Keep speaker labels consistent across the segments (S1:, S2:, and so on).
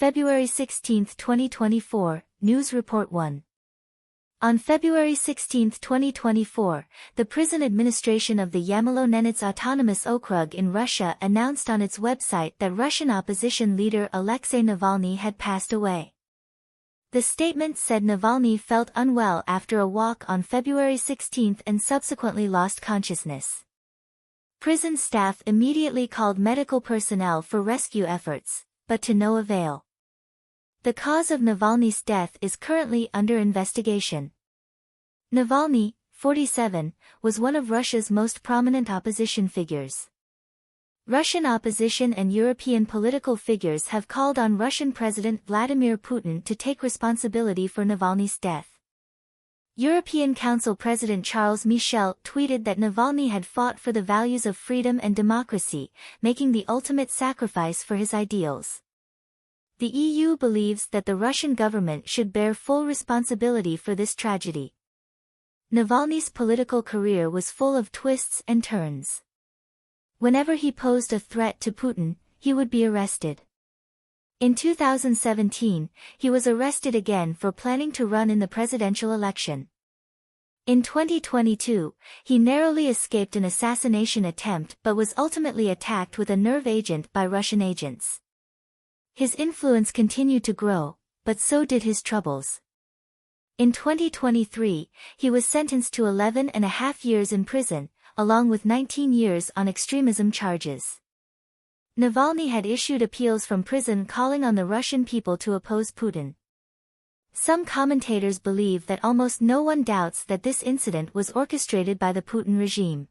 S1: February 16, 2024, News Report 1. On February 16, 2024, the prison administration of the Yamalo-Nenets Autonomous Okrug in Russia announced on its website that Russian opposition leader Alexei Navalny had passed away. The statement said Navalny felt unwell after a walk on February 16 and subsequently lost consciousness. Prison staff immediately called medical personnel for rescue efforts, but to no avail. The cause of Navalny's death is currently under investigation. Navalny, 47, was one of Russia's most prominent opposition figures. Russian opposition and European political figures have called on Russian President Vladimir Putin to take responsibility for Navalny's death. European Council President Charles Michel tweeted that Navalny had fought for the values of freedom and democracy, making the ultimate sacrifice for his ideals. The EU believes that the Russian government should bear full responsibility for this tragedy. Navalny's political career was full of twists and turns. Whenever he posed a threat to Putin, he would be arrested. In 2017, he was arrested again for planning to run in the presidential election. In 2022, he narrowly escaped an assassination attempt but was ultimately attacked with a nerve agent by Russian agents. His influence continued to grow, but so did his troubles. In 2023, he was sentenced to 11.5 years in prison, along with 19 years on extremism charges. Navalny had issued appeals from prison calling on the Russian people to oppose Putin. Some commentators believe that almost no one doubts that this incident was orchestrated by the Putin regime.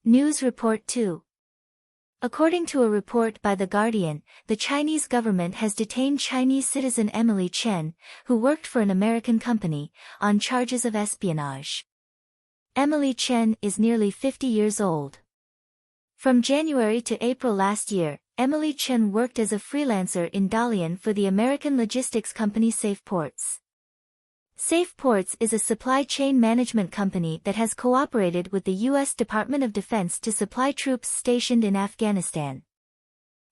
S1: News Report 2. According to a report by The Guardian, the Chinese government has detained Chinese citizen Emily Chen, who worked for an American company, on charges of espionage. Emily Chen is nearly 50 years old. From January to April last year, Emily Chen worked as a freelancer in Dalian for the American logistics company Safe Ports. Safe Ports is a supply chain management company that has cooperated with the U.S. Department of Defense to supply troops stationed in Afghanistan.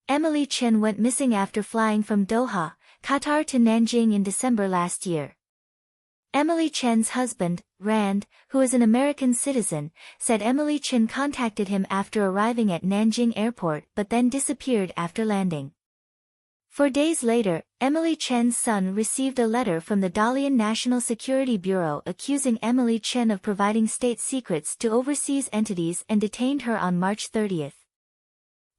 S1: Emily Chen went missing after flying from Doha, Qatar to Nanjing in December last year. Emily Chen's husband, Rand, who is an American citizen, said Emily Chen contacted him after arriving at Nanjing Airport but then disappeared after landing. 4 days later, Emily Chen's son received a letter from the Dalian National Security Bureau accusing Emily Chen of providing state secrets to overseas entities and detained her on March 30.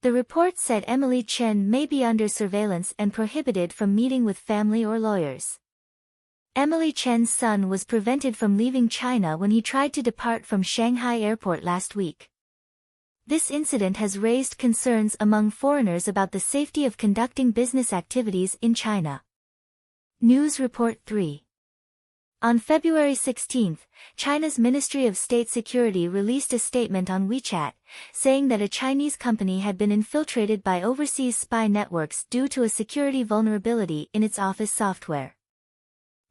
S1: The report said Emily Chen may be under surveillance and prohibited from meeting with family or lawyers. Emily Chen's son was prevented from leaving China when he tried to depart from Shanghai Airport last week. This incident has raised concerns among foreigners about the safety of conducting business activities in China. News Report 3. On February 16, China's Ministry of State Security released a statement on WeChat, saying that a Chinese company had been infiltrated by overseas spy networks due to a security vulnerability in its office software.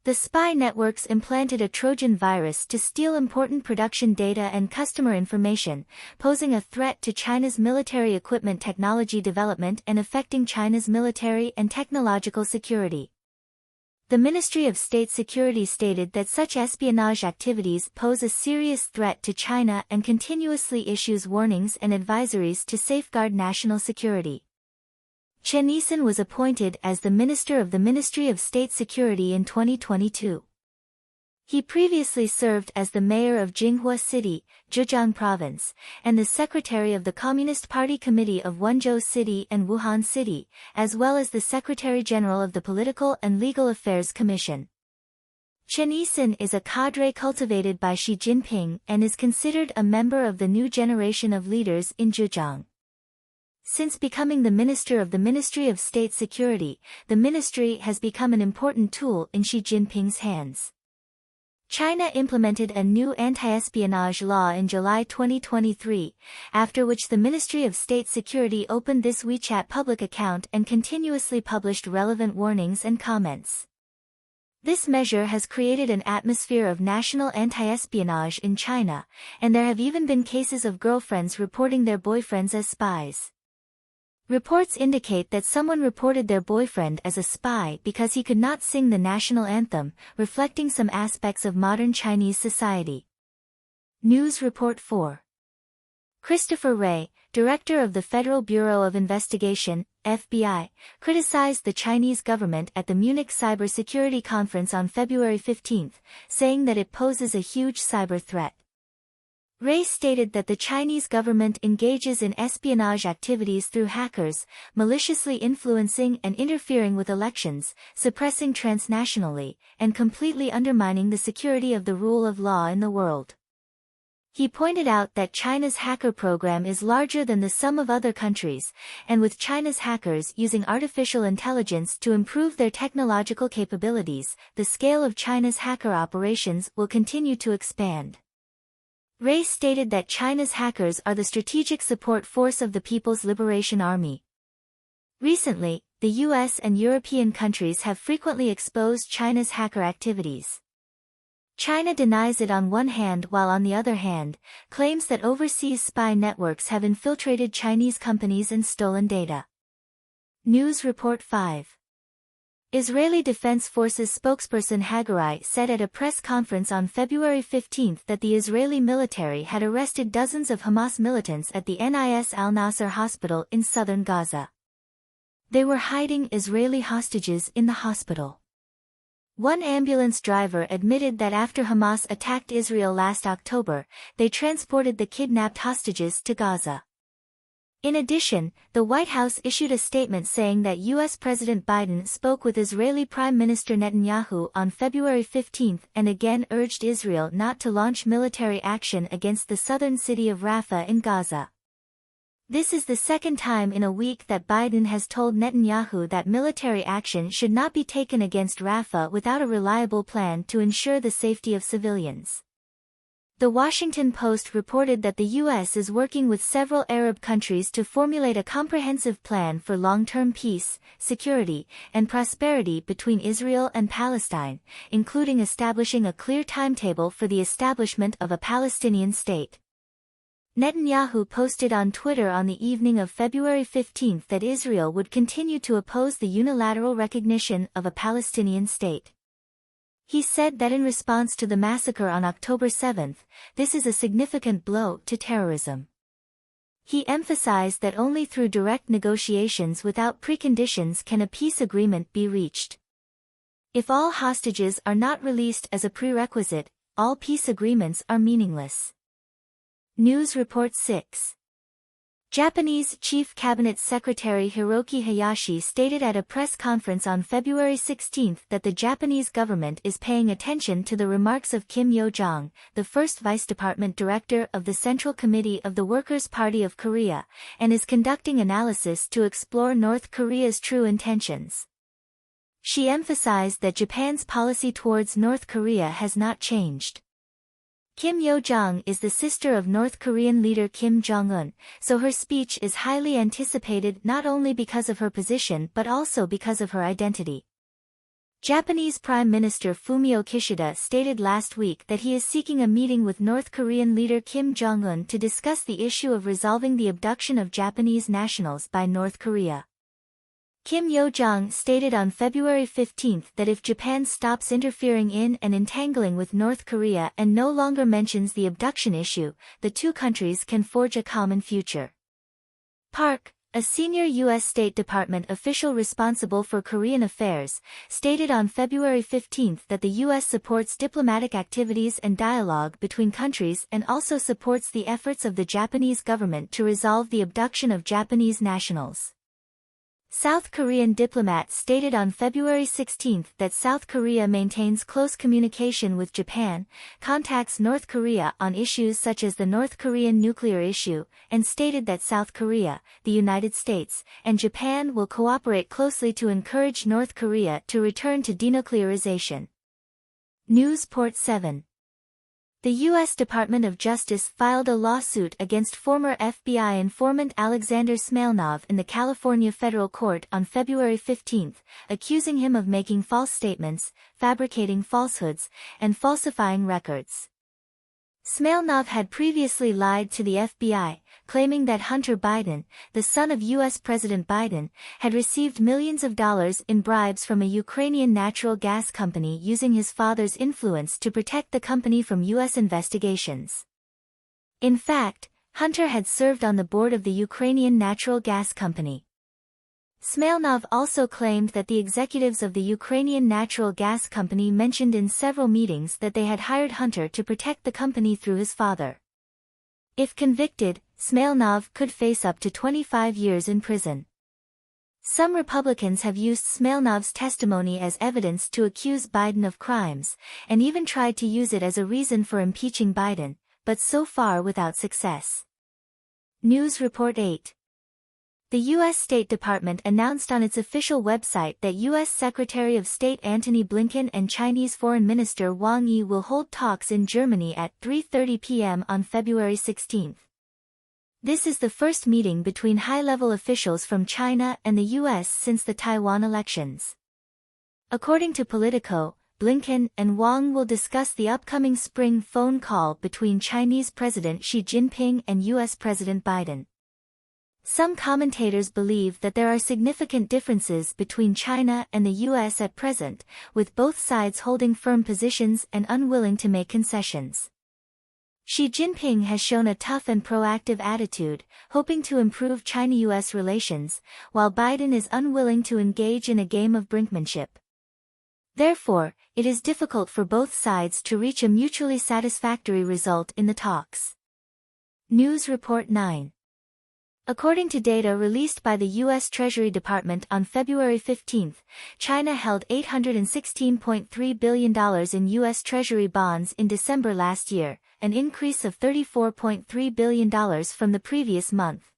S1: The spy networks implanted a Trojan virus to steal important production data and customer information, posing a threat to China's military equipment technology development and affecting China's military and technological security. The Ministry of State Security stated that such espionage activities pose a serious threat to China and continuously issues warnings and advisories to safeguard national security. Chen Yisan was appointed as the Minister of the Ministry of State Security in 2022. He previously served as the mayor of Jinghua City, Zhejiang Province, and the secretary of the Communist Party Committee of Wenzhou City and Wuhan City, as well as the Secretary-General of the Political and Legal Affairs Commission. Chen Yisan is a cadre cultivated by Xi Jinping and is considered a member of the new generation of leaders in Zhejiang. Since becoming the Minister of the Ministry of State Security, the ministry has become an important tool in Xi Jinping's hands. China implemented a new anti-espionage law in July 2023, after which the Ministry of State Security opened this WeChat public account and continuously published relevant warnings and comments. This measure has created an atmosphere of national anti-espionage in China, and there have even been cases of girlfriends reporting their boyfriends as spies. Reports indicate that someone reported their boyfriend as a spy because he could not sing the national anthem, reflecting some aspects of modern Chinese society. News Report 4. Christopher Wray, director of the Federal Bureau of Investigation, FBI, criticized the Chinese government at the Munich Cybersecurity Conference on February 15, saying that it poses a huge cyber threat. Wray stated that the Chinese government engages in espionage activities through hackers, maliciously influencing and interfering with elections, suppressing transnationally, and completely undermining the security of the rule of law in the world. He pointed out that China's hacker program is larger than the sum of other countries, and with China's hackers using artificial intelligence to improve their technological capabilities, the scale of China's hacker operations will continue to expand. Wray stated that China's hackers are the strategic support force of the People's Liberation Army. Recently, the US and European countries have frequently exposed China's hacker activities. China denies it on one hand while on the other hand, claims that overseas spy networks have infiltrated Chinese companies and stolen data. News Report 5. Israeli Defense Forces spokesperson Hagari said at a press conference on February 15 that the Israeli military had arrested dozens of Hamas militants at the Nis al-Nasser hospital in southern Gaza. They were hiding Israeli hostages in the hospital. One ambulance driver admitted that after Hamas attacked Israel last October, they transported the kidnapped hostages to Gaza. In addition, the White House issued a statement saying that U.S. President Biden spoke with Israeli Prime Minister Netanyahu on February 15 and again urged Israel not to launch military action against the southern city of Rafah in Gaza. This is the second time in a week that Biden has told Netanyahu that military action should not be taken against Rafah without a reliable plan to ensure the safety of civilians. The Washington Post reported that the U.S. is working with several Arab countries to formulate a comprehensive plan for long-term peace, security, and prosperity between Israel and Palestine, including establishing a clear timetable for the establishment of a Palestinian state. Netanyahu posted on Twitter on the evening of February 15 that Israel would continue to oppose the unilateral recognition of a Palestinian state. He said that in response to the massacre on October 7, this is a significant blow to terrorism. He emphasized that only through direct negotiations without preconditions can a peace agreement be reached. If all hostages are not released as a prerequisite, all peace agreements are meaningless. News Report 6. Japanese Chief Cabinet Secretary Hiroki Hayashi stated at a press conference on February 16 that the Japanese government is paying attention to the remarks of Kim Yo-jong, the first Vice Department Director of the Central Committee of the Workers' Party of Korea, and is conducting analysis to explore North Korea's true intentions. She emphasized that Japan's policy towards North Korea has not changed. Kim Yo-jong is the sister of North Korean leader Kim Jong-un, so her speech is highly anticipated not only because of her position but also because of her identity. Japanese Prime Minister Fumio Kishida stated last week that he is seeking a meeting with North Korean leader Kim Jong-un to discuss the issue of resolving the abduction of Japanese nationals by North Korea. Kim Yo-jong stated on February 15 that if Japan stops interfering in and entangling with North Korea and no longer mentions the abduction issue, the two countries can forge a common future. Park, a senior U.S. State Department official responsible for Korean affairs, stated on February 15 that the U.S. supports diplomatic activities and dialogue between countries and also supports the efforts of the Japanese government to resolve the abduction of Japanese nationals. South Korean diplomat stated on February 16 that South Korea maintains close communication with Japan, contacts North Korea on issues such as the North Korean nuclear issue, and stated that South Korea, the United States, and Japan will cooperate closely to encourage North Korea to return to denuclearization. Newsport 7. The U.S. Department of Justice filed a lawsuit against former FBI informant Alexander Smirnov in the California federal court on February 15, accusing him of making false statements, fabricating falsehoods, and falsifying records. Smirnov had previously lied to the FBI, claiming that Hunter Biden, the son of U.S. President Biden, had received millions of dollars in bribes from a Ukrainian natural gas company using his father's influence to protect the company from U.S. investigations. In fact, Hunter had served on the board of the Ukrainian natural gas company. Smirnov also claimed that the executives of the Ukrainian natural gas company mentioned in several meetings that they had hired Hunter to protect the company through his father. If convicted, Smirnov could face up to 25 years in prison. Some Republicans have used Smirnov's testimony as evidence to accuse Biden of crimes, and even tried to use it as a reason for impeaching Biden, but so far without success. News Report 8. The U.S. State Department announced on its official website that U.S. Secretary of State Antony Blinken and Chinese Foreign Minister Wang Yi will hold talks in Germany at 3:30 p.m. on February 16. This is the first meeting between high-level officials from China and the U.S. since the Taiwan elections. According to Politico, Blinken and Wang will discuss the upcoming spring phone call between Chinese President Xi Jinping and U.S. President Biden. Some commentators believe that there are significant differences between China and the U.S. at present, with both sides holding firm positions and unwilling to make concessions. Xi Jinping has shown a tough and proactive attitude, hoping to improve China-U.S. relations, while Biden is unwilling to engage in a game of brinkmanship. Therefore, it is difficult for both sides to reach a mutually satisfactory result in the talks. News Report 9. According to data released by the U.S. Treasury Department on February 15, China held $816.3 billion in U.S. Treasury bonds in December last year, an increase of $34.3 billion from the previous month.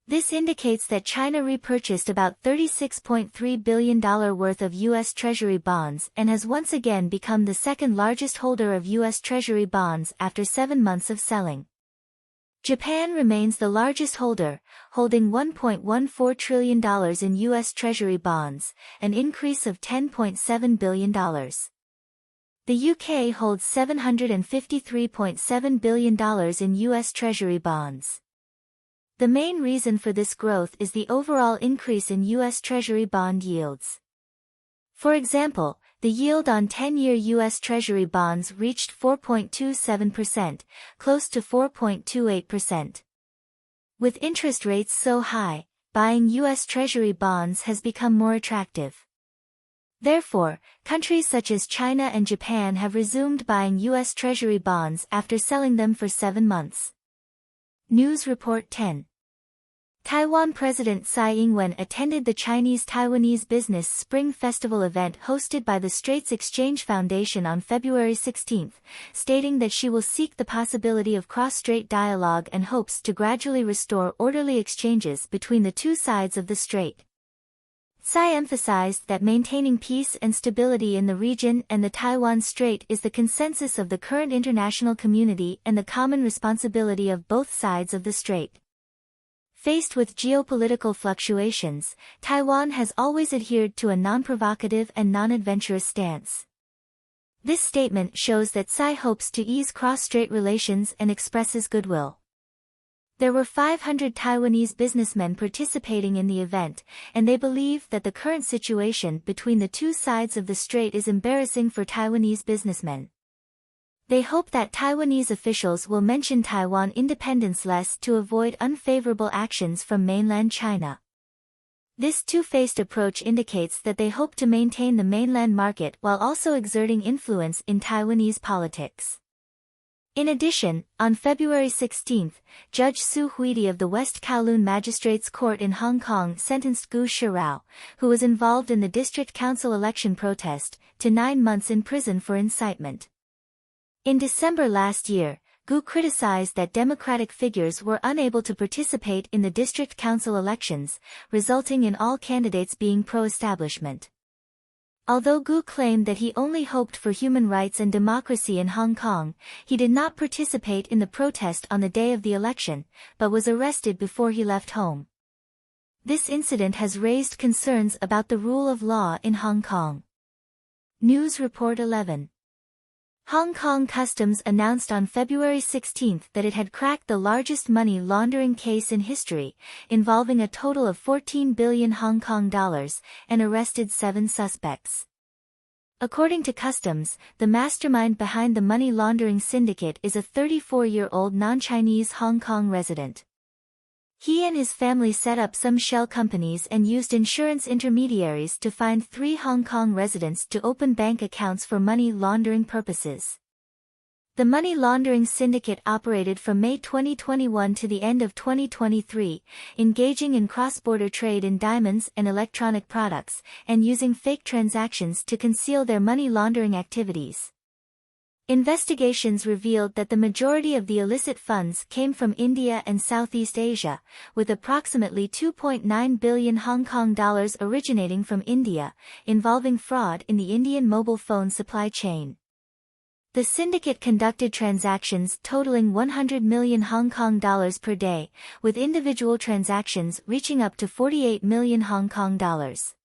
S1: This indicates that China repurchased about $36.3 billion worth of U.S. Treasury bonds and has once again become the second largest holder of U.S. Treasury bonds after 7 months of selling. Japan remains the largest holder, holding $1.14 trillion in U.S. Treasury bonds, an increase of $10.7 billion. The UK holds $753.7 billion in U.S. Treasury bonds. The main reason for this growth is the overall increase in U.S. Treasury bond yields. For example, the yield on 10-year U.S. Treasury bonds reached 4.27%, close to 4.28%. With interest rates so high, buying U.S. Treasury bonds has become more attractive. Therefore, countries such as China and Japan have resumed buying U.S. Treasury bonds after selling them for 7 months. News Report 10. Taiwan President Tsai Ing-wen attended the Chinese-Taiwanese Business Spring Festival event hosted by the Straits Exchange Foundation on February 16, stating that she will seek the possibility of cross-strait dialogue and hopes to gradually restore orderly exchanges between the two sides of the strait. Tsai emphasized that maintaining peace and stability in the region and the Taiwan Strait is the consensus of the current international community and the common responsibility of both sides of the strait. Faced with geopolitical fluctuations, Taiwan has always adhered to a non-provocative and non-adventurous stance. This statement shows that Tsai hopes to ease cross-strait relations and expresses goodwill. There were 500 Taiwanese businessmen participating in the event, and they believe that the current situation between the two sides of the strait is embarrassing for Taiwanese businessmen. They hope that Taiwanese officials will mention Taiwan independence less to avoid unfavorable actions from mainland China. This two-faced approach indicates that they hope to maintain the mainland market while also exerting influence in Taiwanese politics. In addition, on February 16, Judge Su Huidi of the West Kowloon Magistrates Court in Hong Kong sentenced Gu Shirao, who was involved in the district council election protest, to 9 months in prison for incitement. In December last year, Gu criticized that Democratic figures were unable to participate in the district council elections, resulting in all candidates being pro-establishment. Although Gu claimed that he only hoped for human rights and democracy in Hong Kong, he did not participate in the protest on the day of the election, but was arrested before he left home. This incident has raised concerns about the rule of law in Hong Kong. News Report 11. Hong Kong Customs announced on February 16 that it had cracked the largest money laundering case in history, involving a total of 14 billion Hong Kong dollars, and arrested 7 suspects. According to Customs, the mastermind behind the money laundering syndicate is a 34-year-old non-Chinese Hong Kong resident. He and his family set up some shell companies and used insurance intermediaries to find 3 Hong Kong residents to open bank accounts for money laundering purposes. The money laundering syndicate operated from May 2021 to the end of 2023, engaging in cross-border trade in diamonds and electronic products, and using fake transactions to conceal their money laundering activities. Investigations revealed that the majority of the illicit funds came from India and Southeast Asia, with approximately 2.9 billion Hong Kong dollars originating from India, involving fraud in the Indian mobile phone supply chain. The syndicate conducted transactions totaling 100 million Hong Kong dollars per day, with individual transactions reaching up to 48 million Hong Kong dollars.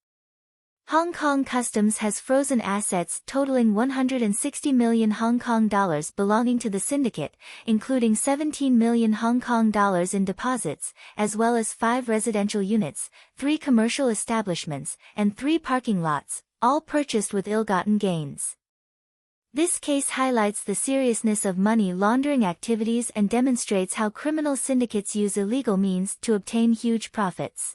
S1: Hong Kong Customs has frozen assets totaling 160 million Hong Kong dollars belonging to the syndicate, including 17 million Hong Kong dollars in deposits, as well as 5 residential units, 3 commercial establishments, and 3 parking lots, all purchased with ill-gotten gains. This case highlights the seriousness of money laundering activities and demonstrates how criminal syndicates use illegal means to obtain huge profits.